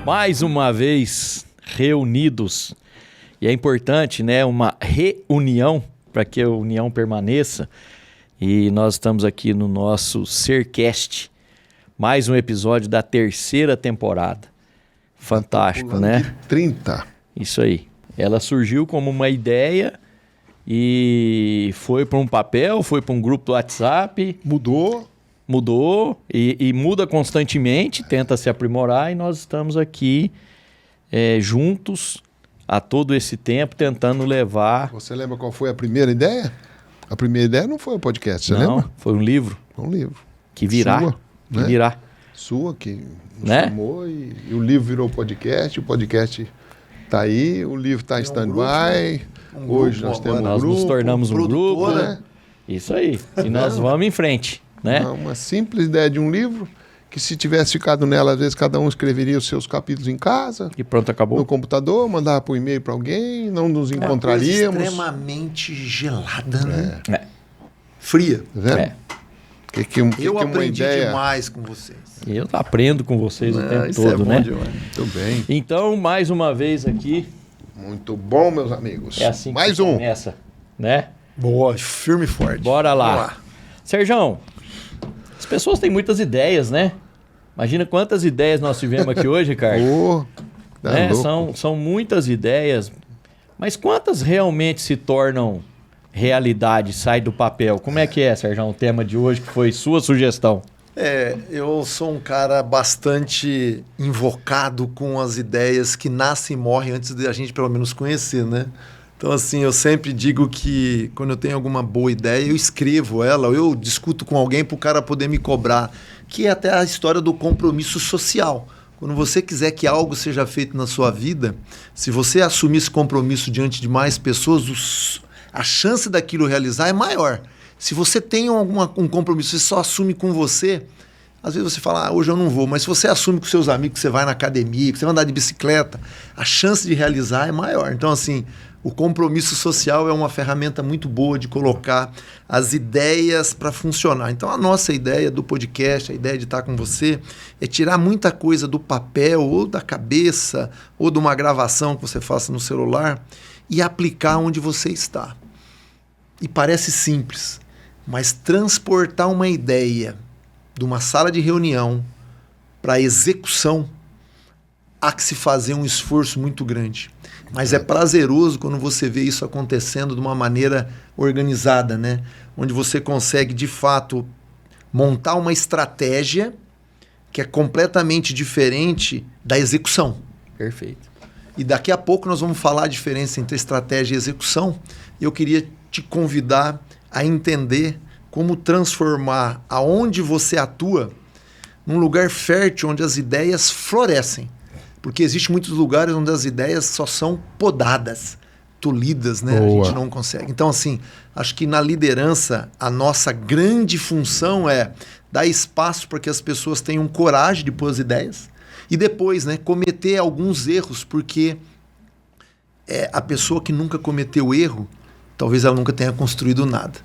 Mais uma vez reunidos. E é importante, né, uma reunião para que a união permaneça. E nós estamos aqui no nosso Sercast, mais um episódio da 3ª temporada. Fantástico, né? De 30. Isso aí. Ela surgiu como uma ideia e foi para um papel, foi para um grupo do WhatsApp. Mudou e muda constantemente, tenta se aprimorar e nós estamos aqui juntos há todo esse tempo tentando levar... Você lembra qual foi a primeira ideia? A primeira ideia não foi o podcast, você lembra? Não, foi um livro. Foi um livro. Que virá. Sua, que né? virá. Sua, que nos Né? chamou e o livro virou podcast, o podcast está aí, o livro está em stand-by. Hoje nós temos um Nós grupo. nos tornamos um grupo. né? Isso aí. E nós vamos em frente, né? Uma simples ideia de um livro que, se tivesse ficado nela, às vezes cada um escreveria os seus capítulos em casa, E pronto, acabou. no computador, mandava por e-mail para alguém, não nos encontraríamos. Coisa extremamente gelada, né? É. Fria. Tá vendo? É. Eu uma aprendi ideia... demais com vocês. E eu aprendo com vocês o tempo Isso todo, é bom né? demais. Muito bem. Então, mais uma vez aqui, Muito bom, meus amigos. é assim Mais que um. começa, né? Boa, firme e forte. Bora lá. Vamos lá. Serjão, as pessoas têm muitas ideias, né? Imagina quantas ideias nós tivemos aqui hoje, Ricardo. Ô, tá Né? louco. São muitas ideias, mas quantas realmente se tornam realidade, sai do papel? Como é que é, Serjão, o tema de hoje, que foi sua sugestão? Eu sou um cara bastante invocado com as ideias que nascem e morrem antes de a gente pelo menos conhecer, né? Então, assim, eu sempre digo que quando eu tenho alguma boa ideia, eu escrevo ela, ou eu discuto com alguém para o cara poder me cobrar, que é até a história do compromisso social. Quando você quiser que algo seja feito na sua vida, se você assumir esse compromisso diante de mais pessoas, a chance daquilo realizar é maior. Se você tem um compromisso, você só assume com você, às vezes você fala, hoje eu não vou, mas se você assume com seus amigos que você vai na academia, que você vai andar de bicicleta, a chance de realizar é maior. Então, assim, o compromisso social é uma ferramenta muito boa de colocar as ideias para funcionar. Então, a nossa ideia do podcast, a ideia de estar com você, é tirar muita coisa do papel, ou da cabeça, ou de uma gravação que você faça no celular e aplicar onde você está. E parece simples, mas transportar uma ideia de uma sala de reunião para a execução, há que se fazer um esforço muito grande. Mas é prazeroso quando você vê isso acontecendo de uma maneira organizada, né? Onde você consegue, de fato, montar uma estratégia que é completamente diferente da execução. Perfeito. E daqui a pouco nós vamos falar a diferença entre estratégia e execução. E eu queria te convidar a entender como transformar aonde você atua num lugar fértil onde as ideias florescem. Porque existem muitos lugares onde as ideias só são podadas, tolhidas, né? Boa. A gente não consegue. Então, assim, acho que na liderança a nossa grande função é dar espaço para que as pessoas tenham coragem de pôr as ideias e depois, né, cometer alguns erros, porque a pessoa que nunca cometeu erro, talvez ela nunca tenha construído nada.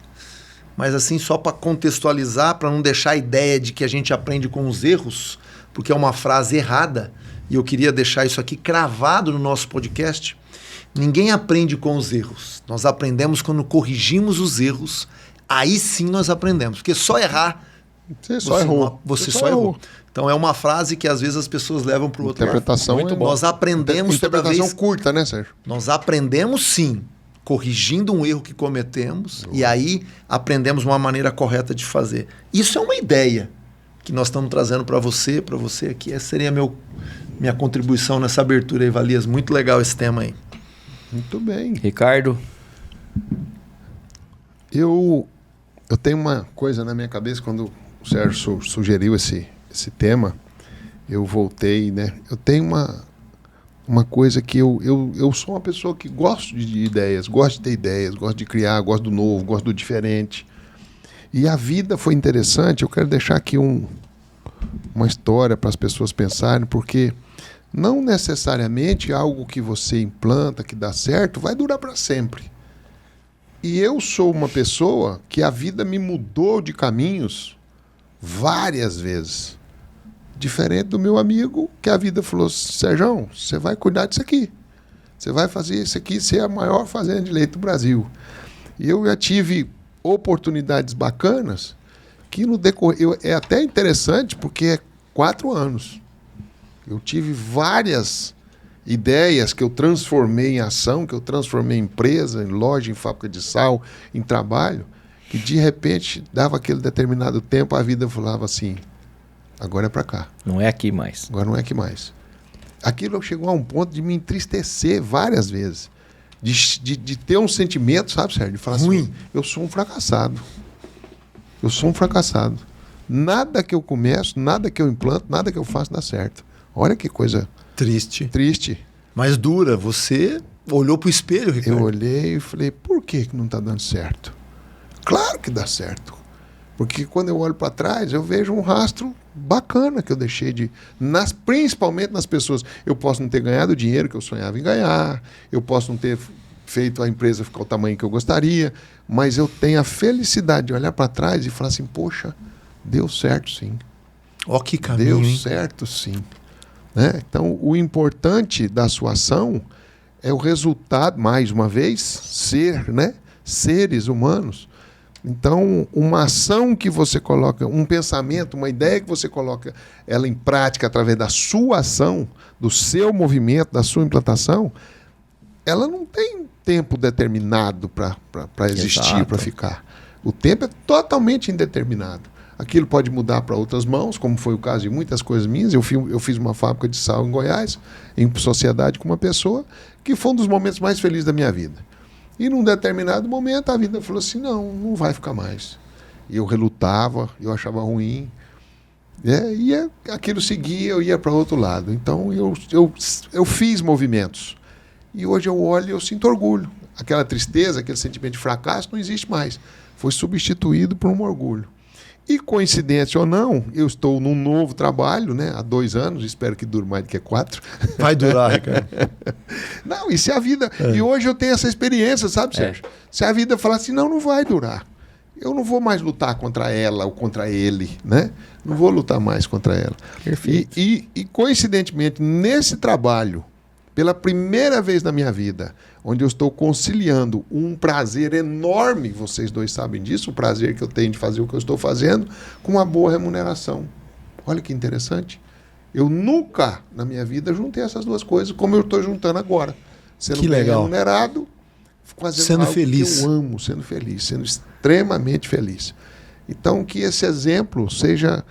Mas assim, só para contextualizar, para não deixar a ideia de que a gente aprende com os erros, porque é uma frase errada, e eu queria deixar isso aqui cravado no nosso podcast, ninguém aprende com os erros. Nós aprendemos quando corrigimos os erros, aí sim nós aprendemos. Porque só errar, Você só errou. Você só errou. Então é uma frase que às vezes as pessoas levam para o outro lado. Interpretação Muito é bom. Nós aprendemos toda Interpretação vez... curta, né, Sérgio? Nós aprendemos sim, corrigindo um erro que cometemos, e aí aprendemos uma maneira correta de fazer. Isso é uma ideia que nós estamos trazendo para você aqui. Essa seria minha contribuição nessa abertura aí, Valias. Muito legal esse tema aí. Muito bem. Ricardo, Eu tenho uma coisa na minha cabeça quando o Sérgio sugeriu esse tema, eu voltei, né? Eu tenho uma coisa que eu sou uma pessoa que gosto de ideias, gosto de ter ideias, gosto de criar, gosto do novo, gosto do diferente. E a vida foi interessante, eu quero deixar aqui uma história para as pessoas pensarem, porque não necessariamente algo que você implanta, que dá certo, vai durar para sempre. E eu sou uma pessoa que a vida me mudou de caminhos várias vezes. Diferente do meu amigo, que a vida falou, Sérgio, você vai cuidar disso aqui. Você vai fazer isso aqui ser a maior fazenda de leite do Brasil. E eu já tive oportunidades bacanas que no decorrer... É até interessante porque é 4 anos. Eu tive várias ideias que eu transformei em ação, que eu transformei em empresa, em loja, em fábrica de sal, em trabalho, que de repente dava aquele determinado tempo, a vida falava assim, agora é para cá. Não é aqui mais. Agora não é aqui mais. Aquilo chegou a um ponto de me entristecer várias vezes. De ter um sentimento, sabe, Sérgio? De falar ruim. Assim, eu sou um fracassado. Eu sou um fracassado. Nada que eu começo, nada que eu implanto, nada que eu faço dá certo. Olha que coisa triste. Mas dura. Você olhou pro espelho, Ricardo? Eu olhei e falei, por que não está dando certo? Claro que dá certo. Porque quando eu olho para trás, eu vejo um rastro bacana que eu deixei principalmente nas pessoas. Eu posso não ter ganhado o dinheiro que eu sonhava em ganhar, eu posso não ter feito a empresa ficar o tamanho que eu gostaria, mas eu tenho a felicidade de olhar para trás e falar assim, poxa, deu certo sim. Ó, que caminho, deu certo sim. Né? Então, o importante da sua ação é o resultado, mais uma vez, seres humanos. Então, uma ação que você coloca, um pensamento, uma ideia que você coloca ela em prática através da sua ação, do seu movimento, da sua implantação, ela não tem tempo determinado para existir, para ficar. O tempo é totalmente indeterminado. Aquilo pode mudar para outras mãos, como foi o caso de muitas coisas minhas. Eu fiz uma fábrica de sal em Goiás, em sociedade com uma pessoa, que foi um dos momentos mais felizes da minha vida. E num determinado momento a vida falou assim, não vai ficar mais. E eu relutava, eu achava ruim. E aquilo seguia, eu ia para outro lado. Então eu fiz movimentos. E hoje eu olho e eu sinto orgulho. Aquela tristeza, aquele sentimento de fracasso não existe mais. Foi substituído por um orgulho. E coincidência ou não, eu estou num novo trabalho, né, há 2 anos, espero que dure mais do que 4. Vai durar, Ricardo. Não, e se a vida... E hoje eu tenho essa experiência, sabe, Sérgio? Se a vida falar assim, não vai durar. Eu não vou mais lutar contra ela ou contra ele, né? Não vou lutar mais contra ela. Perfeito. E coincidentemente, nesse trabalho, pela primeira vez na minha vida, onde eu estou conciliando um prazer enorme, vocês dois sabem disso, o prazer que eu tenho de fazer o que eu estou fazendo, com uma boa remuneração. Olha que interessante. Eu nunca, na minha vida, juntei essas duas coisas, como eu estou juntando agora. Sendo que legal. Remunerado, fazendo sendo algo feliz. que eu amo, sendo feliz, sendo extremamente feliz. Então, que esse exemplo seja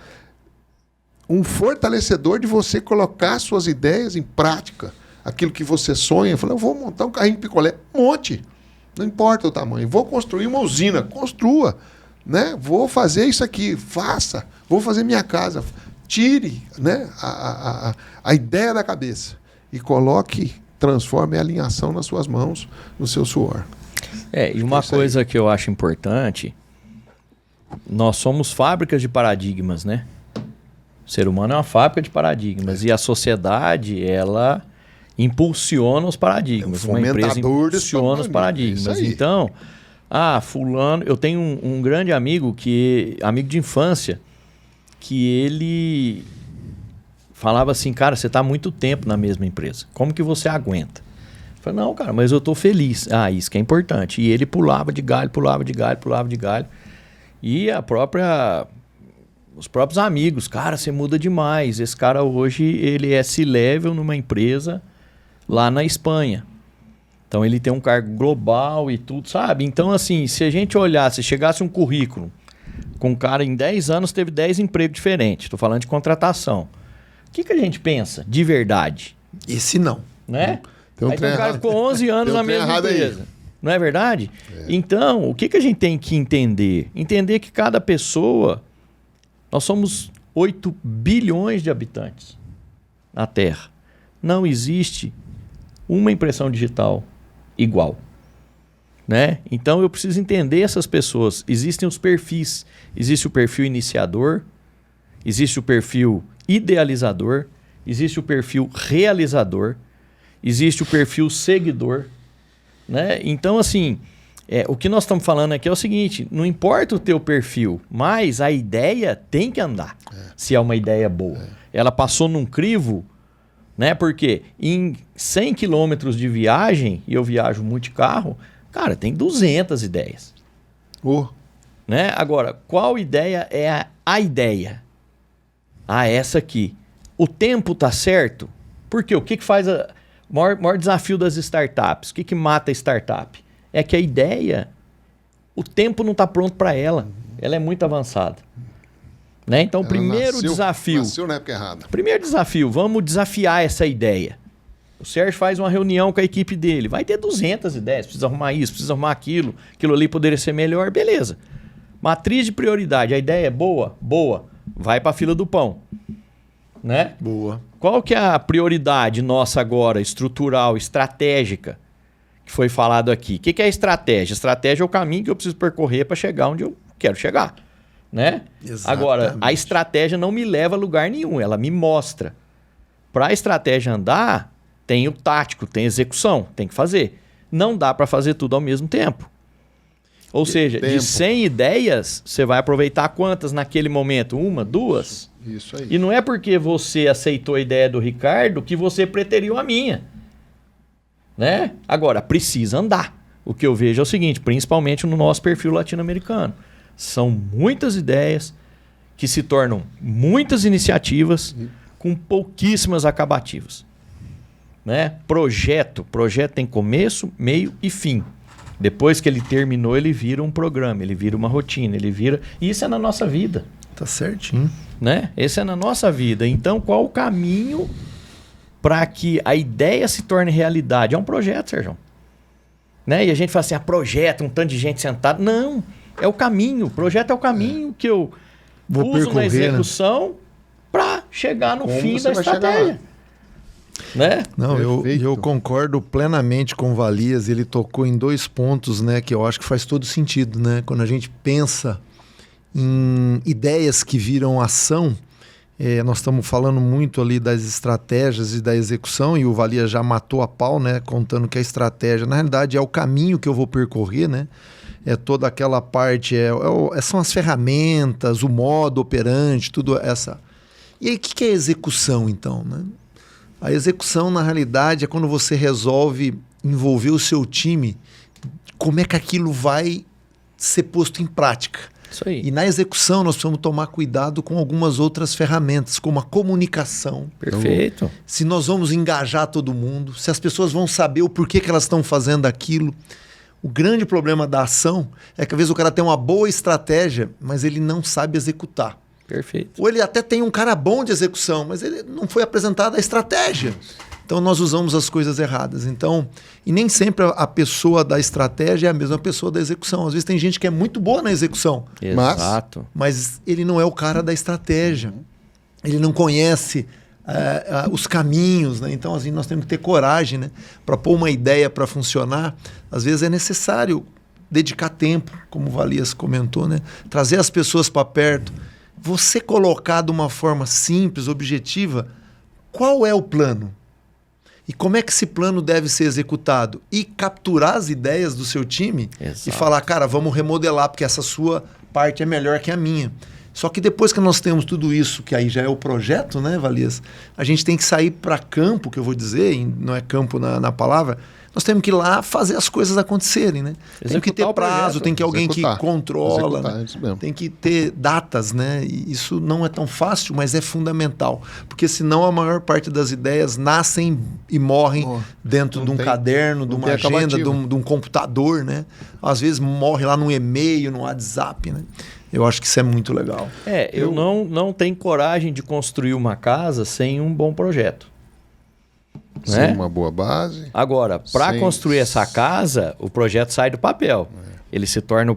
um fortalecedor de você colocar suas ideias em prática. Aquilo que você sonha, fala, eu vou montar um carrinho de picolé, monte, não importa o tamanho, vou construir uma usina, construa, né? Vou fazer isso aqui, faça, vou fazer minha casa, tire, né, a ideia da cabeça e coloque, transforme a alinhação nas suas mãos, no seu suor. E uma coisa que eu acho importante, nós somos fábricas de paradigmas, né? O ser humano é uma fábrica de paradigmas e a sociedade, ela impulsiona os paradigmas. Uma empresa impulsiona os paradigmas. Então, fulano... Eu tenho um grande amigo, amigo de infância, que ele falava assim, cara, você está há muito tempo na mesma empresa. Como que você aguenta? Eu falei, não, cara, mas eu estou feliz. Isso que é importante. E ele pulava de galho. E os próprios amigos, cara, você muda demais. Esse cara hoje, ele é C-level numa empresa lá na Espanha. Então ele tem um cargo global e tudo, sabe? Então assim, se a gente olhasse, chegasse um currículo com um cara em 10 anos teve 10 empregos diferentes, estou falando de contratação. O que a gente pensa de verdade? Esse não. Né? Aí tem um cara que ficou 11 anos na mesma empresa. Aí. Não é verdade? Então, o que a gente tem que entender? Entender que cada pessoa... Nós somos 8 bilhões de habitantes na Terra. Não existe uma impressão digital igual, né? Então eu preciso entender essas pessoas. Existem os perfis. Existe o perfil iniciador, existe o perfil idealizador, existe o perfil realizador, existe o perfil seguidor, né? Então assim, o que nós estamos falando aqui é o seguinte, não importa o teu perfil, mas a ideia tem que andar. se é uma ideia boa. Ela passou num crivo, né? Porque em 100 quilômetros de viagem, e eu viajo muito de carro, cara, tem 200 ideias. Né? Agora, qual ideia é a ideia? Essa aqui. O tempo tá certo? Porque o que faz o maior desafio das startups? O que mata a startup? É que a ideia, o tempo não está pronto para ela. Ela é muito avançada. Né? Então, o primeiro desafio... Nasceu na época errada. Primeiro desafio, vamos desafiar essa ideia. O Sérgio faz uma reunião com a equipe dele. Vai ter 200 ideias. Precisa arrumar isso, precisa arrumar aquilo. Aquilo ali poderia ser melhor. Beleza. Matriz de prioridade. A ideia é boa? Boa. Vai para a fila do pão. Né? Boa. Qual que é a prioridade nossa agora, estrutural, estratégica, que foi falado aqui? O que é a estratégia? Estratégia é o caminho que eu preciso percorrer para chegar onde eu quero chegar. Né? Agora, a estratégia não me leva a lugar nenhum, ela me mostra. Para a estratégia andar, tem o tático, tem execução, tem que fazer. Não dá para fazer tudo ao mesmo tempo. Ou seja, de 100 ideias, você vai aproveitar quantas naquele momento? 1, 2? Isso aí. E não é porque você aceitou a ideia do Ricardo que você preteriu a minha. Né? Agora, precisa andar. O que eu vejo é o seguinte, principalmente no nosso perfil latino-americano. São muitas ideias que se tornam muitas iniciativas com pouquíssimas acabativas. Né? Projeto tem começo, meio e fim. Depois que ele terminou, ele vira um programa, ele vira uma rotina, ele vira... E isso é na nossa vida. Tá certinho. Né? Esse é na nossa vida. Então, qual o caminho para que a ideia se torne realidade? É um projeto, Sérgio. Né? E a gente fala assim, projeto, um tanto de gente sentada. Não, é o caminho. O projeto é o caminho que eu uso na execução para chegar no fim da estratégia. Né? Não, eu concordo plenamente com o Valias. Ele tocou em 2 pontos, né, que eu acho que faz todo sentido, né? Quando a gente pensa em ideias que viram ação, nós estamos falando muito ali das estratégias e da execução, e o Valias já matou a pau, né, contando que a estratégia, na realidade, é o caminho que eu vou percorrer, né? É toda aquela parte, são as ferramentas, o modo operante, tudo essa. E aí, o que é execução, então, né? A execução, na realidade, é quando você resolve envolver o seu time, como é que aquilo vai ser posto em prática. Isso aí. E na execução, nós precisamos tomar cuidado com algumas outras ferramentas, como a comunicação. Perfeito. Então, se nós vamos engajar todo mundo, se as pessoas vão saber o porquê que elas estão fazendo aquilo. O grande problema da ação é que, às vezes, o cara tem uma boa estratégia, mas ele não sabe executar. Perfeito. Ou ele até tem um cara bom de execução, mas ele não foi apresentada a estratégia. Então nós usamos as coisas erradas. Então, e nem sempre a pessoa da estratégia é a mesma pessoa da execução. Às vezes tem gente que é muito boa na execução. Exato. Mas ele não é o cara da estratégia. Ele não conhece os caminhos, né? Então, assim, nós temos que ter coragem, né? Para pôr uma ideia para funcionar, às vezes é necessário dedicar tempo, como o Valias comentou, né? Trazer as pessoas para perto. Você colocar de uma forma simples, objetiva, qual é o plano? E como é que esse plano deve ser executado? E capturar as ideias do seu time. Exato. E falar, cara, vamos remodelar, porque essa sua parte é melhor que a minha. Só que depois que nós temos tudo isso, que aí já é o projeto, né, Valias? A gente tem que sair para campo, que eu vou dizer, não é campo na palavra, nós temos que ir lá fazer as coisas acontecerem, né? Tem que ter prazo, tem que alguém que controla, né? Tem que ter datas, né? E isso não é tão fácil, mas é fundamental. Porque senão a maior parte das ideias nascem e morrem dentro de um caderno, de uma agenda, de um computador, né? Às vezes morre lá num e-mail, no WhatsApp, né? Eu acho que isso é muito legal. Eu não tenho coragem de construir uma casa sem um bom projeto. Sem uma boa base. Agora, para construir essa casa, o projeto sai do papel. Ele se torna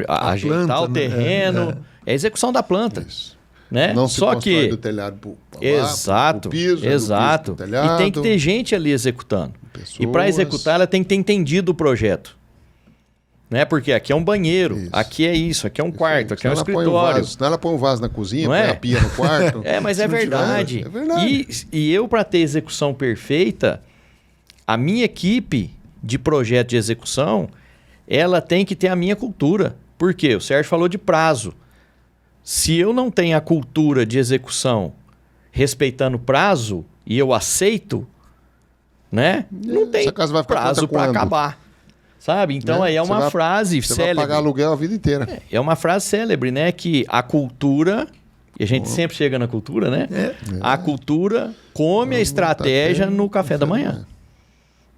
ajeitar planta, o terreno. É a execução da planta. Isso. Né? Não se constrói do telhado para exato, piso, exato. Do piso pro telhado. E tem que ter gente ali executando. Pessoas. E para executar, ela tem que ter entendido o projeto. Né? Porque aqui é um banheiro, aqui é isso, aqui é um quarto, aqui é um escritório. Senão ela põe um vaso na cozinha, põe a pia no quarto. Mas é verdade. É verdade. E eu, para ter execução perfeita, a minha equipe de projeto de execução, ela tem que ter a minha cultura. Por quê? O Sérgio falou de prazo. se eu não tenho a cultura de execução respeitando prazo e eu aceito, né? Não tem prazo para acabar. Sabe? Então aí é uma frase célebre. Você vai pagar aluguel a vida inteira. É uma frase célebre, né? Que a cultura, e a gente sempre chega na cultura, né? A cultura come a estratégia no café da manhã.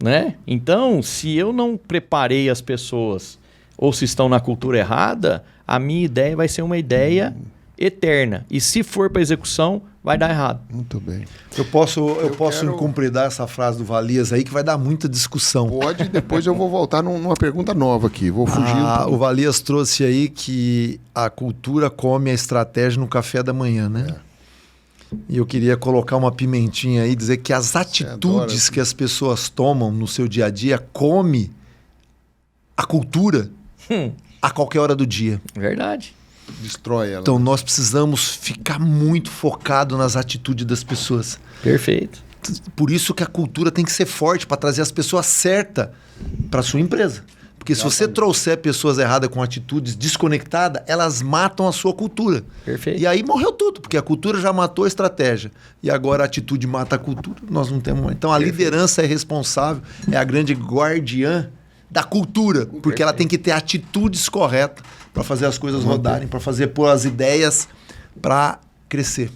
Né? Então, se eu não preparei as pessoas ou se estão na cultura errada, a minha ideia vai ser uma ideia eterna. E se for para execução, vai dar errado. Muito bem. Eu posso incumpridar essa frase do Valias aí, que vai dar muita discussão. Pode, depois eu vou voltar numa pergunta nova aqui. Vou fugir. O Valias trouxe aí que a cultura come a estratégia no café da manhã, né? E eu queria colocar uma pimentinha aí, dizer que as atitudes que as pessoas tomam no seu dia a dia come a cultura a qualquer hora do dia. Verdade. Destrói ela. Então nós precisamos ficar muito focado nas atitudes das pessoas. Perfeito. Por isso que a cultura tem que ser forte para trazer as pessoas certas para sua empresa. Porque se você trouxer pessoas erradas com atitudes desconectadas, elas matam a sua cultura. Perfeito. E aí morreu tudo, porque a cultura já matou a estratégia. E agora a atitude mata a cultura, nós não temos mais. Então a liderança é responsável, é a grande guardiã da cultura, porque ela tem que ter atitudes corretas para fazer as coisas rodarem, para pôr as ideias para crescer.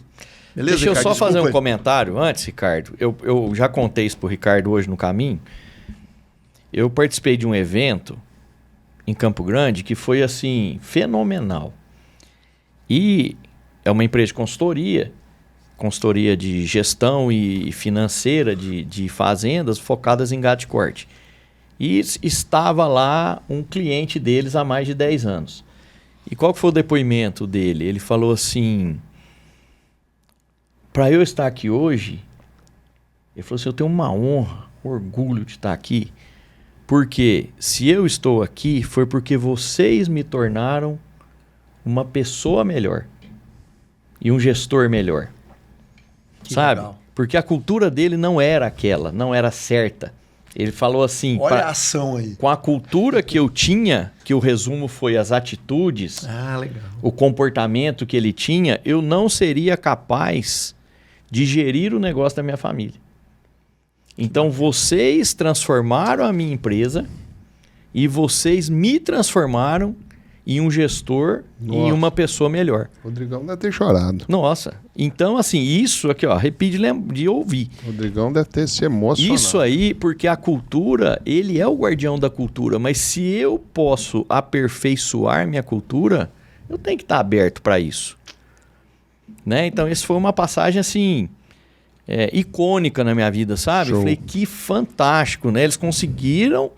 Beleza, Deixa eu Ricardo? só fazer Desculpa um comentário antes, Ricardo. Eu já contei isso pro Ricardo hoje no caminho. Eu participei de um evento em Campo Grande que foi, assim, fenomenal. E é uma empresa de consultoria de gestão e financeira de fazendas focadas em gado de corte. E estava lá um cliente deles há mais de 10 anos. E qual que foi o depoimento dele? Ele falou assim, para eu estar aqui hoje, ele falou assim, eu tenho uma honra, orgulho de estar aqui, porque se eu estou aqui foi porque vocês me tornaram uma pessoa melhor e um gestor melhor. Sabe? Legal. Porque a cultura dele não era aquela, não era certa. Ele falou assim... Olha a ação aí. Com a cultura que eu tinha, que o resumo foi as atitudes, Legal. o comportamento que ele tinha, eu não seria capaz de gerir o negócio da minha família. Então vocês transformaram a minha empresa e vocês me transformaram em um gestor e em uma pessoa melhor. Rodrigão deve ter chorado. Nossa, então assim, isso aqui, ó, repite de ouvir. Rodrigão deve ter se emocionado. Isso aí, porque a cultura, ele é o guardião da cultura, mas se eu posso aperfeiçoar minha cultura, eu tenho que estar aberto para isso. Né? Então, essa foi uma passagem assim, icônica na minha vida, sabe? Show. Eu falei, que fantástico, né? Eles conseguiram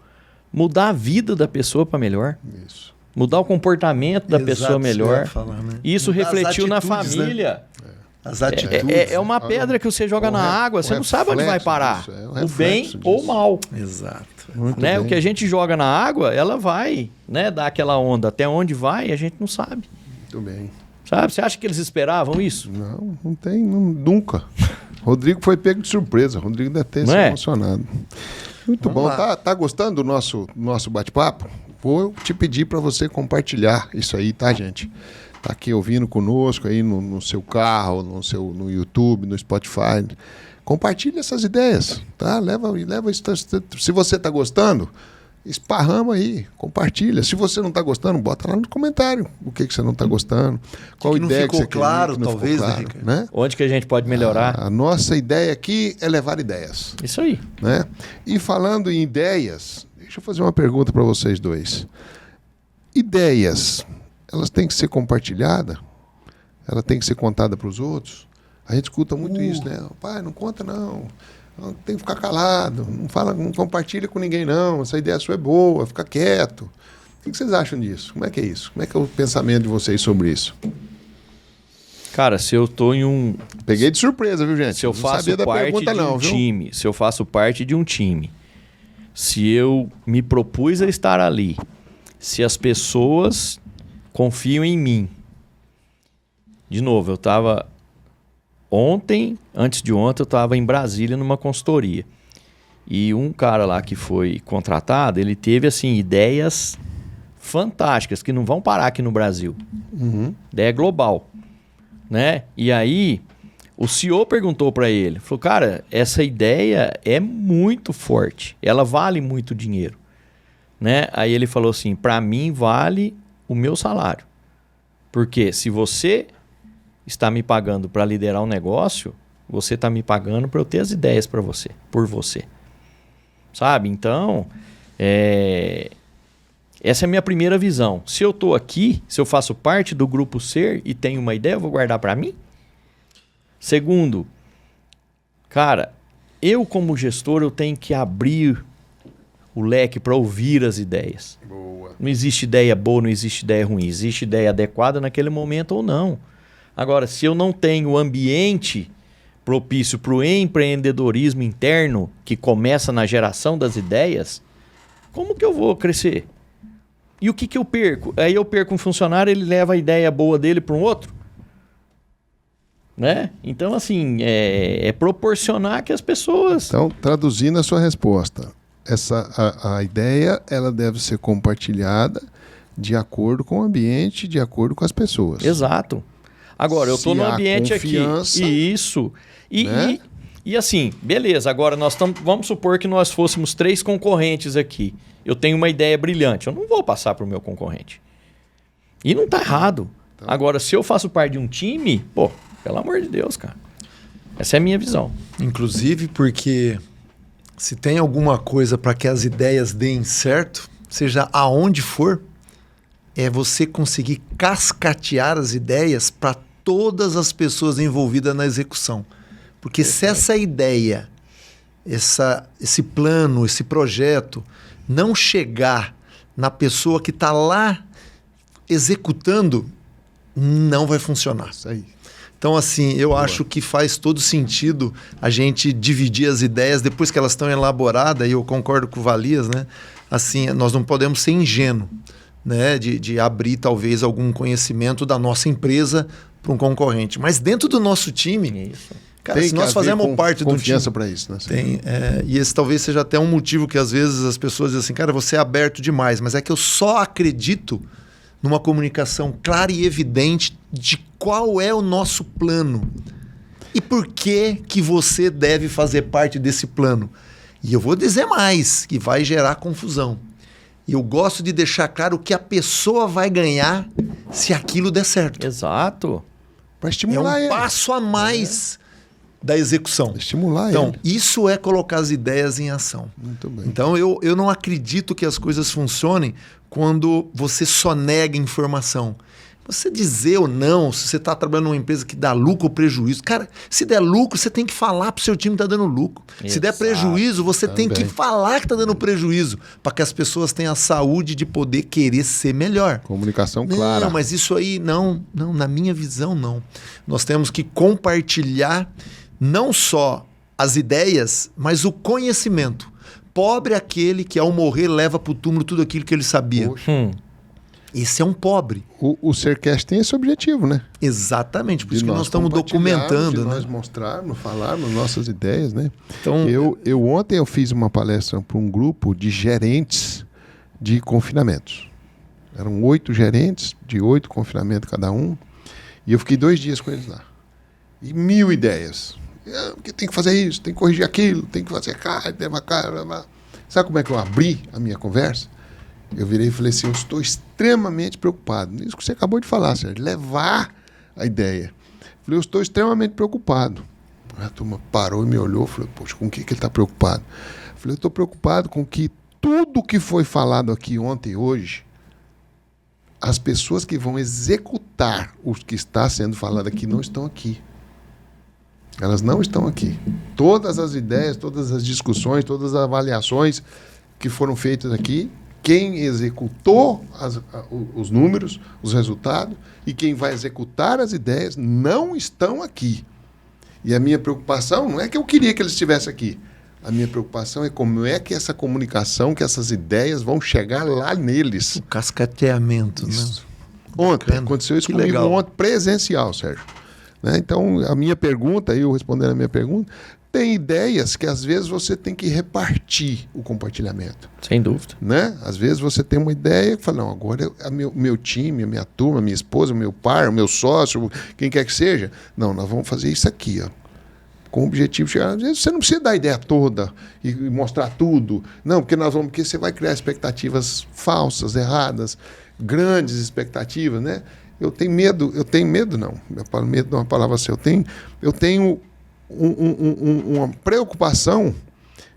mudar a vida da pessoa para melhor. Isso. Mudar o comportamento da pessoa melhor. Falar, né? Isso Mudar refletiu na atitudes, família. Né? As atitudes. É uma pedra que você joga na água, você não sabe onde vai parar. O bem ou o mal. Exato. Né? O que a gente joga na água, ela vai, né, dar aquela onda. Até onde vai, a gente não sabe. Muito bem. Sabe? Você acha que eles esperavam isso? Não tem, nunca. Rodrigo foi pego de surpresa. Rodrigo deve ter se emocionado. Muito bom. Tá gostando do nosso bate-papo? Vou te pedir para você compartilhar isso aí, tá, gente? Tá aqui ouvindo conosco aí no seu carro, no YouTube, no Spotify. Compartilha essas ideias, tá? Leva isso. Se você tá gostando, esparrama aí, compartilha. Se você não tá gostando, bota lá no comentário o que você não tá gostando. Qual ideia que você claro, queria, que não talvez, ficou claro, né? Onde que a gente pode melhorar? A nossa ideia aqui é levar ideias. Isso aí. Né? E falando em ideias, deixa eu fazer uma pergunta para vocês dois. Ideias, elas têm que ser compartilhadas? Ela tem que ser contada para os outros? A gente escuta muito isso, né? Pai, não conta não. Tem que ficar calado. Não fala, não compartilha com ninguém não. Essa ideia sua é boa, fica quieto. O que vocês acham disso? Como é que é isso? Como é que é o pensamento de vocês sobre isso? Cara, se eu tô em um... Peguei de surpresa, viu, gente? Se eu faço parte de um time, se eu faço parte de um time, se eu me propus a estar ali, se as pessoas confiam em mim. De novo, eu estava... Antes de ontem, eu estava em Brasília numa consultoria. E um cara lá que foi contratado, ele teve, assim, ideias fantásticas que não vão parar aqui no Brasil. Ideia global, né? E aí o CEO perguntou para ele, falou, cara, essa ideia é muito forte, ela vale muito dinheiro, né? Aí ele falou assim, para mim vale o meu salário, porque se você está me pagando para liderar um negócio, você está me pagando para eu ter as ideias para você, por você, sabe? Então, essa é a minha primeira visão. Se eu estou aqui, se eu faço parte do grupo Ser e tenho uma ideia, eu vou guardar para mim? Segundo, cara, eu como gestor eu tenho que abrir o leque para ouvir as ideias. Boa. Não existe ideia boa, não existe ideia ruim. Existe ideia adequada naquele momento ou não. Agora, se eu não tenho ambiente propício para o empreendedorismo interno que começa na geração das ideias, como que eu vou crescer? E o que eu perco? Aí eu perco um funcionário, ele leva a ideia boa dele para um outro. Né? Então, assim, é proporcionar que as pessoas... Então, traduzindo a sua resposta, a ideia ela deve ser compartilhada de acordo com o ambiente, de acordo com as pessoas. Exato. Agora, eu estou no ambiente aqui. Isso. Né? E assim, beleza, agora vamos supor que nós fôssemos 3 concorrentes aqui. Eu tenho uma ideia brilhante, eu não vou passar para o meu concorrente. E não está errado. Então... Agora, se eu faço parte de um time, pô, pelo amor de Deus, cara. Essa é a minha visão. Inclusive porque se tem alguma coisa para que as ideias deem certo, seja aonde for, é você conseguir cascatear as ideias para todas as pessoas envolvidas na execução. Porque se essa ideia, esse plano, esse projeto não chegar na pessoa que está lá executando, não vai funcionar. Isso aí. Então, assim, eu acho que faz todo sentido a gente dividir as ideias depois que elas estão elaboradas, e eu concordo com o Valias, né? Assim, nós não podemos ser ingênuos, né? De abrir, talvez, algum conhecimento da nossa empresa para um concorrente. Mas dentro do nosso time, cara, se nós fazemos parte do time... confiança para isso, né? Tem, e esse talvez seja até um motivo que, às vezes, as pessoas dizem assim, cara, você é aberto demais, mas é que eu só acredito numa comunicação clara e evidente de qual é o nosso plano e por que você deve fazer parte desse plano. E eu vou dizer mais, que vai gerar confusão. E eu gosto de deixar claro o que a pessoa vai ganhar se aquilo der certo. Exato. Para estimular ele. É um passo a mais da execução. Estimular então, isso é colocar as ideias em ação. Muito bem. Então, eu não acredito que as coisas funcionem quando você só nega informação. Você dizer ou não, se você está trabalhando numa empresa que dá lucro ou prejuízo. Cara, se der lucro, você tem que falar para o seu time que está dando lucro. Exato. Se der prejuízo, você tem que falar que está dando prejuízo, para que as pessoas tenham a saúde de poder querer ser melhor. Comunicação clara. Não, mas isso aí, não, na minha visão, não. Nós temos que compartilhar não só as ideias, mas o conhecimento. Pobre é aquele que, ao morrer, leva para o túmulo tudo aquilo que ele sabia. Esse é um pobre. O Sercast tem esse objetivo, né? Exatamente, por isso que nós estamos documentando. De nós mostrarmos, falarmos nossas ideias, né? Então, ontem eu fiz uma palestra para um grupo de gerentes de confinamentos. Eram 8 gerentes, de 8 confinamentos cada um. E eu fiquei 2 dias com eles lá. E 1000 ideias. Porque tem que fazer isso, tem que corrigir aquilo, tem que fazer cara. Sabe como é que eu abri a minha conversa? Eu virei e falei assim, eu estou extremamente preocupado. Isso que você acabou de falar, Sérgio, levar a ideia. Falei, eu estou extremamente preocupado. A turma parou e me olhou e falou, poxa, com o que ele está preocupado? Falei, eu estou preocupado com que tudo que foi falado aqui ontem e hoje, as pessoas que vão executar o que está sendo falado aqui não estão aqui. Elas não estão aqui. Todas as ideias, todas as discussões, todas as avaliações que foram feitas aqui, quem executou os números, os resultados, e quem vai executar as ideias não estão aqui. E a minha preocupação não é que eu queria que eles estivessem aqui. A minha preocupação é como é que essa comunicação, que essas ideias vão chegar lá neles. O cascateamento, isso. Né? Ontem, aconteceu isso comigo ontem, presencial, Sérgio. Né? Então, a minha pergunta, eu respondendo a minha pergunta, tem ideias que às vezes você tem que repartir o compartilhamento. Sem dúvida. Né? Às vezes você tem uma ideia que fala, não, agora meu time, a minha turma, a minha esposa, o meu par, o meu sócio, quem quer que seja, não, nós vamos fazer isso aqui, ó, com o objetivo de chegar. Às vezes você não precisa dar a ideia toda e mostrar tudo. Não, porque você vai criar expectativas falsas, erradas, grandes expectativas, né? Eu tenho medo não, eu falo medo é uma palavra assim, eu tenho uma preocupação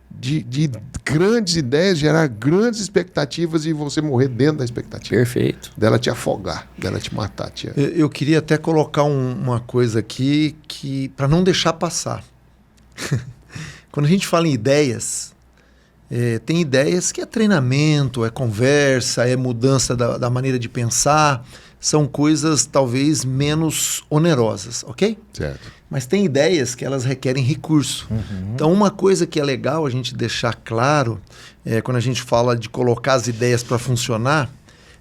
de grandes ideias, gerar grandes expectativas e você morrer dentro da expectativa. Perfeito. Dela te afogar, dela te matar. Eu queria até colocar uma coisa aqui para não deixar passar. Quando a gente fala em ideias, tem ideias que é treinamento, é conversa, é mudança da maneira de pensar. São coisas talvez menos onerosas, ok? Certo. Mas tem ideias que elas requerem recurso. Então, uma coisa que é legal a gente deixar claro, quando a gente fala de colocar as ideias para funcionar,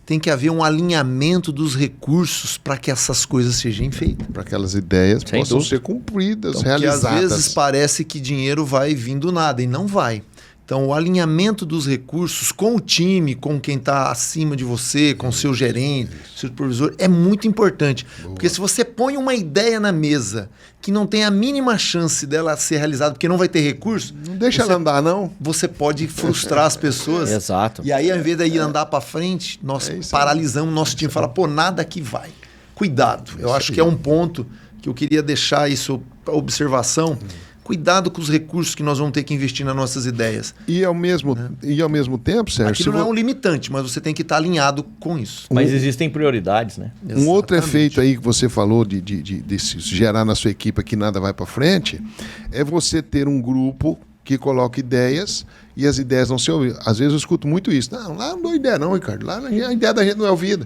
tem que haver um alinhamento dos recursos para que essas coisas sejam feitas. Para que aquelas ideias Sem possam dúvida. ser cumpridas, Então, realizadas. porque às vezes parece que dinheiro vai vir do nada, e não vai. Então, o alinhamento dos recursos com o time, com quem está acima de você, com o seu gerente, seu supervisor, é muito importante. Boa. Porque se você põe uma ideia na mesa que não tem a mínima chance dela ser realizada, porque não vai ter recurso, Não deixa ela andar, não. você pode frustrar as pessoas. Exato. E aí, ao invés de ir andar para frente, nós isso paralisamos o nosso time. Fala, pô, nada aqui vai. Cuidado. Eu acho que é um ponto que eu queria deixar isso para observação. Cuidado com os recursos que nós vamos ter que investir nas nossas ideias. E ao mesmo tempo, Sérgio... Aquilo não é um limitante, mas você tem que estar alinhado com isso. Mas existem prioridades, né? Um outro Exatamente. efeito aí que você falou de se gerar na sua equipe que nada vai para frente é você ter um grupo que coloca ideias e as ideias não se ouvem. Às vezes eu escuto muito isso. Não, lá não dou ideia não, Ricardo. Lá a ideia da gente não é ouvida.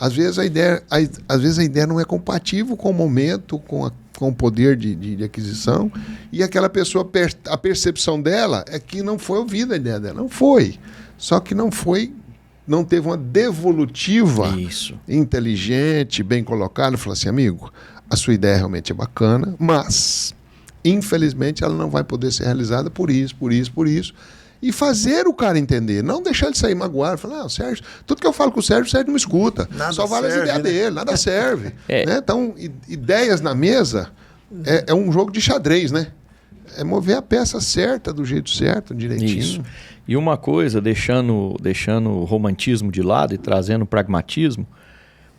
Às vezes a ideia não é compatível com o momento, com o poder de aquisição, e aquela pessoa, a percepção dela é que não foi ouvida a ideia dela. Não foi. Só que não teve uma devolutiva Isso. inteligente, bem colocada. Falou assim, amigo, a sua ideia realmente é bacana, mas, infelizmente, ela não vai poder ser realizada por isso. E fazer o cara entender, não deixar ele sair magoado. Falar, Sérgio, tudo que eu falo com o Sérgio não me escuta. Nada só vale serve, as ideias dele, nada serve. É. Né? Então, ideias na mesa é um jogo de xadrez, né? É mover a peça certa, do jeito certo, direitinho. Isso. E uma coisa, deixando o romantismo de lado e trazendo o pragmatismo,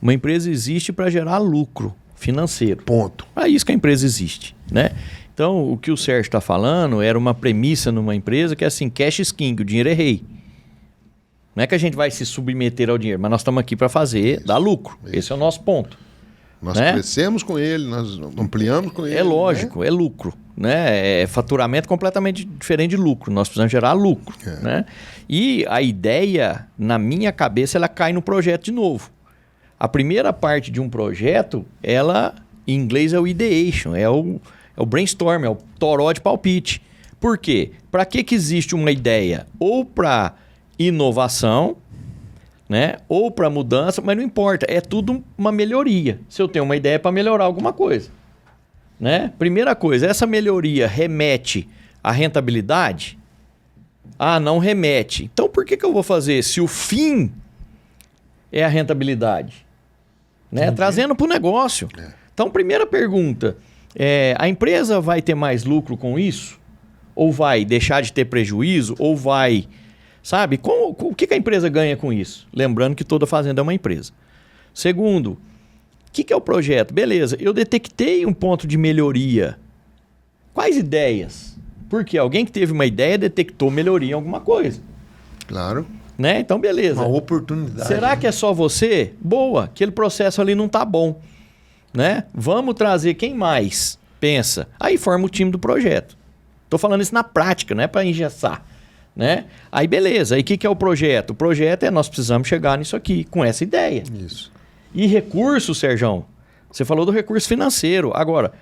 uma empresa existe para gerar lucro financeiro. Ponto. É isso que a empresa existe, né? Então, o que o Sérgio está falando era uma premissa numa empresa que é assim, cash is king, o dinheiro é rei. Não é que a gente vai se submeter ao dinheiro, mas nós estamos aqui para fazer, dar lucro. Esse é o nosso ponto. Nós né? crescemos com ele, nós ampliamos com ele. É lógico, né? é lucro. Né? É faturamento completamente diferente de lucro. Nós precisamos gerar lucro. Né? E a ideia, na minha cabeça, ela cai no projeto de novo. A primeira parte de um projeto, ela, em inglês, é o ideation, é o brainstorm, é o toró de palpite. Por quê? Para que existe uma ideia? Ou para inovação, né? Ou para mudança, mas não importa. É tudo uma melhoria. Se eu tenho uma ideia para melhorar alguma coisa. Né? Primeira coisa, essa melhoria remete à rentabilidade? Ah, não remete. Então por que eu vou fazer se o fim é a rentabilidade? Né? Trazendo para o negócio. Então, primeira pergunta, a empresa vai ter mais lucro com isso? Ou vai deixar de ter prejuízo? Ou vai... Sabe? O que a empresa ganha com isso? Lembrando que toda fazenda é uma empresa. Segundo, o que é o projeto? Beleza, eu detectei um ponto de melhoria. Quais ideias? Porque alguém que teve uma ideia detectou melhoria em alguma coisa. Claro. Né? Então, beleza. Uma oportunidade. Será que é só você? Boa, aquele processo ali não tá bom. Né? Vamos trazer quem mais pensa. Aí forma o time do projeto. Estou falando isso na prática, não é para engessar. Né? Aí beleza, aí o que é o projeto? O projeto nós precisamos chegar nisso aqui, com essa ideia. Isso. E recurso, Sérgio? Você falou do recurso financeiro. Agora,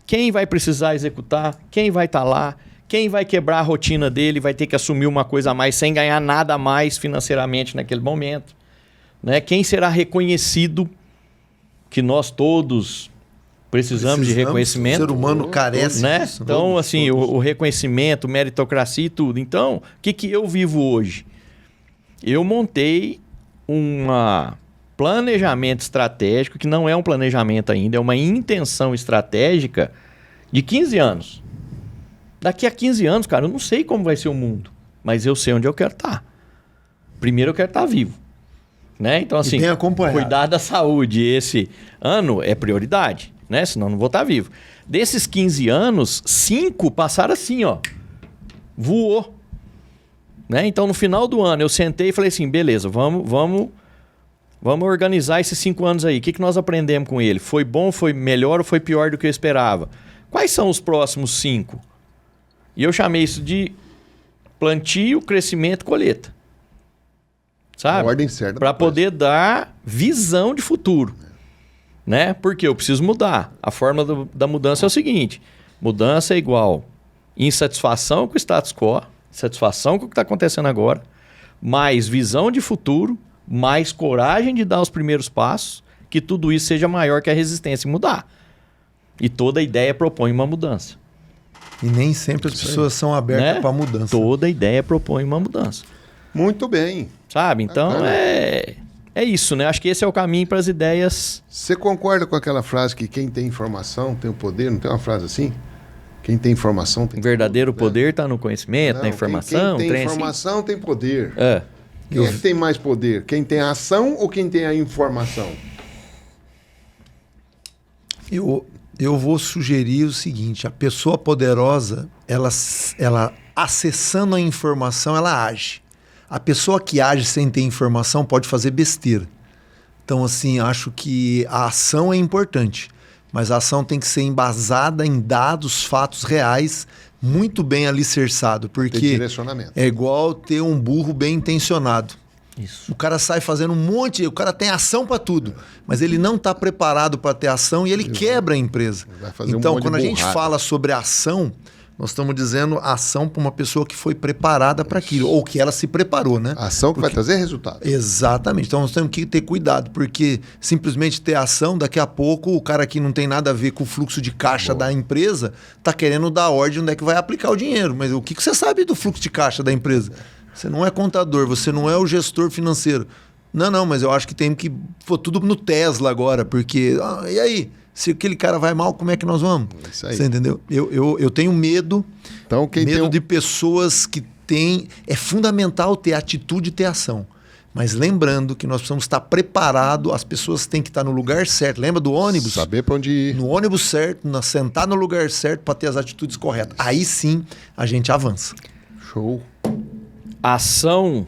quem vai precisar executar? Quem vai estar lá? Quem vai quebrar a rotina dele? Vai ter que assumir uma coisa a mais sem ganhar nada a mais financeiramente naquele momento? Né? Quem será reconhecido que nós todos Precisamos de reconhecimento. O ser humano carece né? disso. Então, assim, o reconhecimento, meritocracia e tudo. Então, o que eu vivo hoje? Eu montei um planejamento estratégico, que não é um planejamento ainda, é uma intenção estratégica de 15 anos. Daqui a 15 anos, cara, eu não sei como vai ser o mundo, mas eu sei onde eu quero estar. Primeiro eu quero estar vivo. Né? Então, assim, cuidar da saúde esse ano é prioridade, né? Senão eu não vou estar vivo. Desses 15 anos, 5 passaram assim, ó. Voou. Né? Então, no final do ano, eu sentei e falei assim, beleza, vamos organizar esses 5 anos aí. O que nós aprendemos com ele? Foi bom, foi melhor ou foi pior do que eu esperava? Quais são os próximos 5? E eu chamei isso de plantio, crescimento, colheita. Sabe? A ordem certa. Para poder dar visão de futuro. Né? Porque eu preciso mudar. A forma da mudança é o seguinte. Mudança é igual insatisfação com o status quo, satisfação com o que está acontecendo agora, mais visão de futuro, mais coragem de dar os primeiros passos, que tudo isso seja maior que a resistência em mudar. E toda ideia propõe uma mudança. E nem sempre as pessoas são abertas, né, para a mudança. Toda ideia propõe uma mudança. Muito bem. Sabe? Então é isso, né? Acho que esse é o caminho para as ideias. Você concorda com aquela frase que quem tem informação tem o poder? Não tem uma frase assim? Quem tem informação tem verdadeiro poder está no conhecimento, na informação. Quem tem informação tem poder. Quem é que tem mais poder? Quem tem a ação ou quem tem a informação? Eu vou sugerir o seguinte: a pessoa poderosa, ela acessando a informação, ela age. A pessoa que age sem ter informação pode fazer besteira. Então, assim, acho que a ação é importante, mas a ação tem que ser embasada em dados, fatos reais, muito bem alicerçado, porque é igual ter um burro bem intencionado. Isso. O cara sai fazendo um monte, o cara tem ação para tudo, mas ele não está preparado para ter ação e ele quebra a empresa. Então, quando a gente fala sobre ação, nós estamos dizendo ação para uma pessoa que foi preparada para aquilo, ou que ela se preparou, né? Ação que vai trazer resultado. Exatamente. Então nós temos que ter cuidado, porque simplesmente ter ação, daqui a pouco o cara que não tem nada a ver com o fluxo de caixa da empresa está querendo dar ordem onde é que vai aplicar o dinheiro. Mas o que você sabe do fluxo de caixa da empresa? Você não é contador, você não é o gestor financeiro. Não, mas eu acho que tem que pôr tudo no Tesla agora, porque... e aí? Se aquele cara vai mal, como é que nós vamos? Isso aí. Você entendeu? Eu tenho medo, de pessoas que têm... É fundamental ter atitude e ter ação. Mas lembrando que nós precisamos estar preparados, as pessoas têm que estar no lugar certo. Lembra do ônibus? Saber para onde ir. No ônibus certo, sentar no lugar certo para ter as atitudes corretas. Aí sim a gente avança. Show. Ação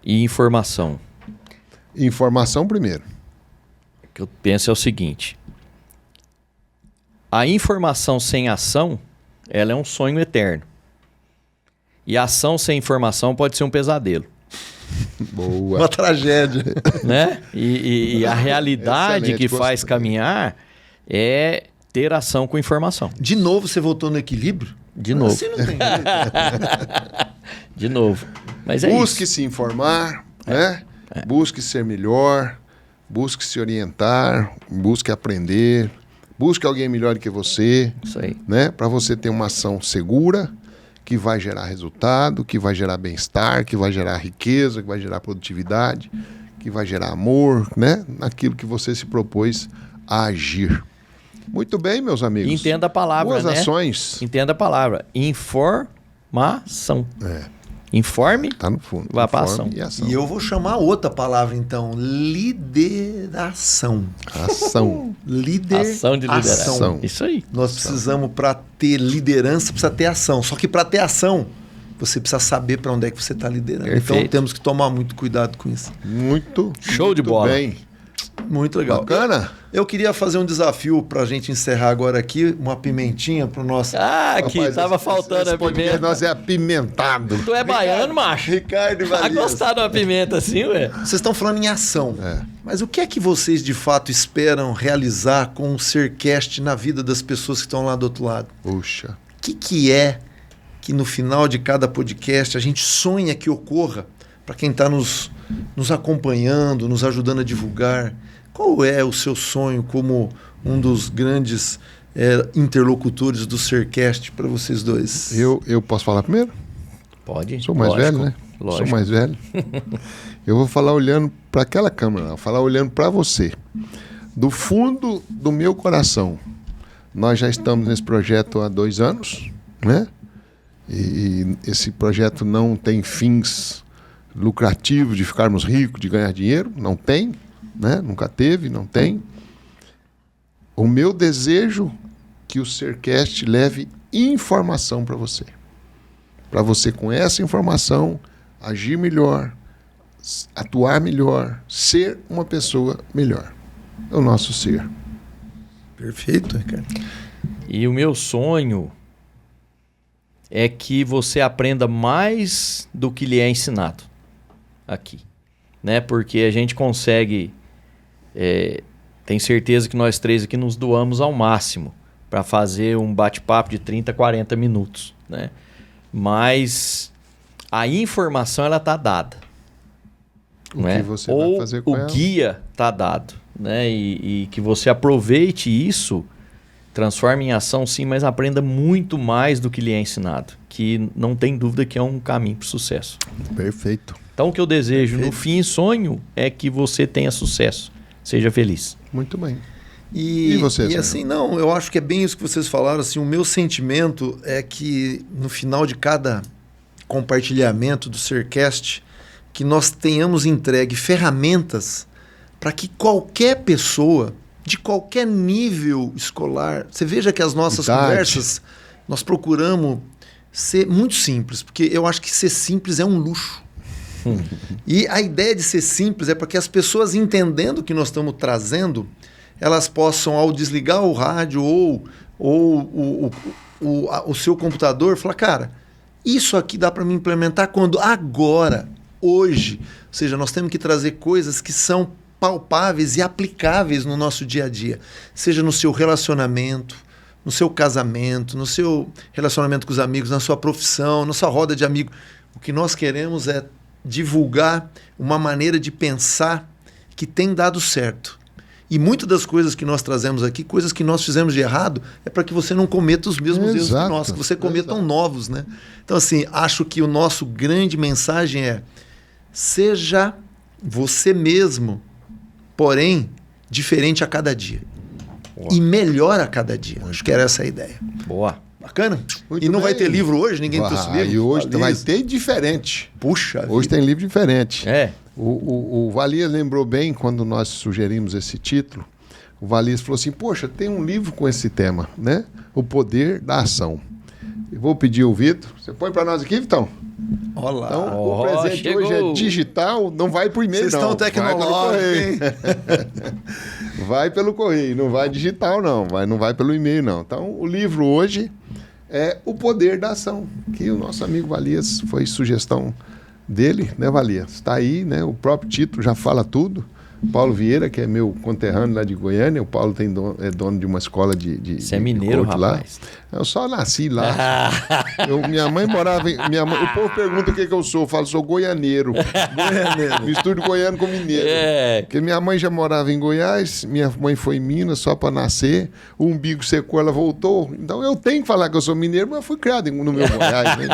e informação. Informação primeiro. O que eu penso é o seguinte: a informação sem ação, ela é um sonho eterno. E a ação sem informação pode ser um pesadelo. Boa. Uma tragédia. Né? E a realidade que faz caminhar é ter ação com informação. De novo você voltou no equilíbrio? De novo. Assim não tem jeito. De novo. Mas busque se informar, né? Busque ser melhor, busque se orientar, busque aprender, busque alguém melhor que você. Isso aí. Né? Para você ter uma ação segura, que vai gerar resultado, que vai gerar bem-estar, que vai gerar riqueza, que vai gerar produtividade, que vai gerar amor, né? Naquilo que você se propôs a agir. Muito bem, meus amigos. Entenda a palavra, boas ações. Entenda a palavra. Informação. Informe, tá no fundo. Vá para ação. E eu vou chamar outra palavra, então. Lideração. Ação. Ação de lideração. Isso aí. Nós precisamos, para ter liderança, precisa ter ação. Só que para ter ação, você precisa saber para onde é que você está liderando. Perfeito. Então temos que tomar muito cuidado com isso. Show de bola. Bem. Muito legal. Bacana. Eu queria fazer um desafio para a gente encerrar agora aqui, uma pimentinha para o nosso... aqui, estava faltando a pimenta. Nós é apimentado. Tu é baiano, macho? Ricardo e Valias. Gostar de uma pimenta assim, ué? Vocês estão falando em ação. Mas o que é que vocês, de fato, esperam realizar com o Sercast na vida das pessoas que estão lá do outro lado? Puxa. O que é que no final de cada podcast a gente sonha que ocorra para quem está nos nos acompanhando, nos ajudando a divulgar. Qual é o seu sonho como um dos grandes interlocutores do Sercast para vocês dois? Eu posso falar primeiro? Pode. Sou mais velho, né? Lógico. Sou mais velho. Eu vou falar olhando para aquela câmera, vou falar olhando para você. Do fundo do meu coração, nós já estamos nesse projeto há 2 anos, né? E esse projeto não tem fins lucrativos de ficarmos ricos, de ganhar dinheiro, não tem, né? Nunca teve, não tem. O meu desejo é que o Sercast leve informação para você. Para você, com essa informação, agir melhor, atuar melhor, ser uma pessoa melhor. É o nosso ser. Perfeito, Ricardo. E o meu sonho é que você aprenda mais do que lhe é ensinado aqui, né? Porque a gente consegue, tenho certeza que nós 3 aqui nos doamos ao máximo para fazer um bate-papo de 30, 40 minutos, né? Mas a informação ela tá dada, O né? que você Ou vai fazer com o ela? guia tá dado, né? E que você aproveite isso, transforme em ação sim, mas aprenda muito mais do que lhe é ensinado, que não tem dúvida que é um caminho para o sucesso. Perfeito. Então o que eu desejo Perfeito. no fim, sonho, é que você tenha sucesso, seja feliz. Muito bem. E você, e Sérgio? assim, não, eu acho que é bem isso que vocês falaram. Assim, o meu sentimento é que no final de cada compartilhamento do Sercast, que nós tenhamos entregue ferramentas para que qualquer pessoa, de qualquer nível escolar, você veja que as nossas Idade. conversas, nós procuramos ser muito simples, porque eu acho que ser simples é um luxo. E a ideia de ser simples é para que as pessoas, entendendo o que nós estamos trazendo, elas possam, ao desligar o rádio ou o seu computador, falar, cara, isso aqui dá para me implementar quando? Agora, hoje. Ou seja, nós temos que trazer coisas que são palpáveis e aplicáveis no nosso dia a dia. Seja no seu relacionamento, no seu casamento, no seu relacionamento com os amigos, na sua profissão, na sua roda de amigos. O que nós queremos é divulgar uma maneira de pensar que tem dado certo. E muitas das coisas que nós trazemos aqui, coisas que nós fizemos de errado, é para que você não cometa os mesmos erros que nós, que você cometa novos, né? Então, assim, acho que o nosso grande mensagem é: seja você mesmo, porém, diferente a cada dia. Boa. E melhor a cada dia. Acho que era essa a ideia. Boa. Bacana? Muito e não vai bem. ter livro hoje? Ninguém trouxe livro? E hoje Valias. vai ter diferente. Puxa Hoje vida. tem livro diferente. É. O Valias lembrou bem quando nós sugerimos esse título. O Valias falou assim: poxa, tem um livro com esse tema, né? O Poder da Ação. Eu vou pedir o Vitor. Você põe para nós aqui, Vitão? Olá. Então, o presente chegou. hoje é digital, não vai por e-mail, Vocês não. estão tecnológicos, hein? Vai pelo correio, não vai digital, não. Não vai pelo e-mail, não. Então, o livro hoje é O Poder da Ação, que o nosso amigo Valias foi sugestão dele, né, Valias? Está aí, né? O próprio título já fala tudo. Paulo Vieira, que é meu conterrâneo lá de Goiânia. O Paulo é dono de uma escola de Você é mineiro, coach lá. rapaz. Eu só nasci lá. Minha mãe morava em... o povo pergunta o que eu sou. Eu falo, sou goianeiro. Misturo goiano com mineiro. É. Porque minha mãe já morava em Goiás, minha mãe foi em Minas só para nascer, o umbigo secou, ela voltou. Então eu tenho que falar que eu sou mineiro, mas fui criado no meu Goiás. Né?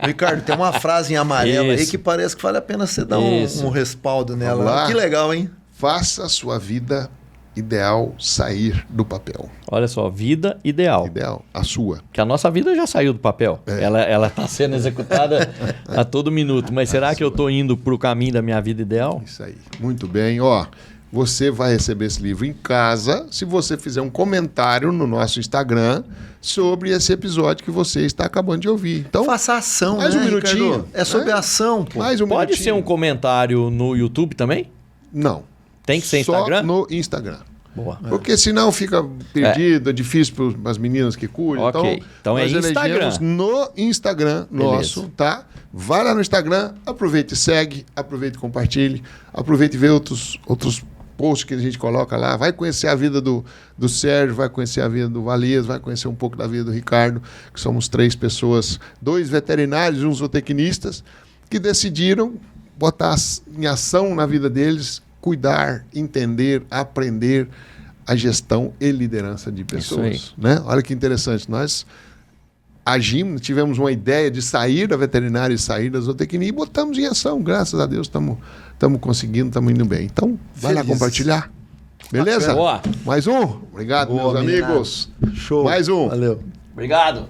Ricardo, tem uma frase em amarelo aí Isso. que parece que vale a pena você dar Isso. um respaldo Vamos nela. lá? Que legal, hein? Faça a sua vida ideal sair do papel. Olha só, vida ideal. Ideal, a sua. Que a nossa vida já saiu do papel. Ela está sendo executada a todo minuto. Mas será que eu estou indo para o caminho da minha vida ideal? Isso aí. Muito bem. Ó, você vai receber esse livro em casa se você fizer um comentário no nosso Instagram sobre esse episódio que você está acabando de ouvir. Então, Faça ação, mais né, um minutinho, Ricardo? É sobre né? ação, pô. mais um Pode minutinho. ser um comentário no YouTube também? Não. Tem que ser Só Instagram? no Instagram. Boa. Porque senão fica perdido, é difícil para as meninas que cuidam. Ok. Então é nós Instagram. elegemos no Instagram nosso, tá? Vai lá no Instagram, aproveite e segue, aproveite e compartilhe, aproveite e vê outros posts que a gente coloca lá. Vai conhecer a vida do Sérgio, vai conhecer a vida do Valias, vai conhecer um pouco da vida do Ricardo, que somos 3 pessoas, 2 veterinários e 1 zootecnistas, que decidiram botar em ação na vida deles, cuidar, entender, aprender a gestão e liderança de pessoas. Né? Olha que interessante, nós agimos, tivemos uma ideia de sair da veterinária e sair da zootecnia e botamos em ação, graças a Deus estamos conseguindo, estamos indo bem. Então, vai lá compartilhar. Beleza? Boa. Mais um? Obrigado, meus amigos. Show. Mais um. Valeu. Obrigado.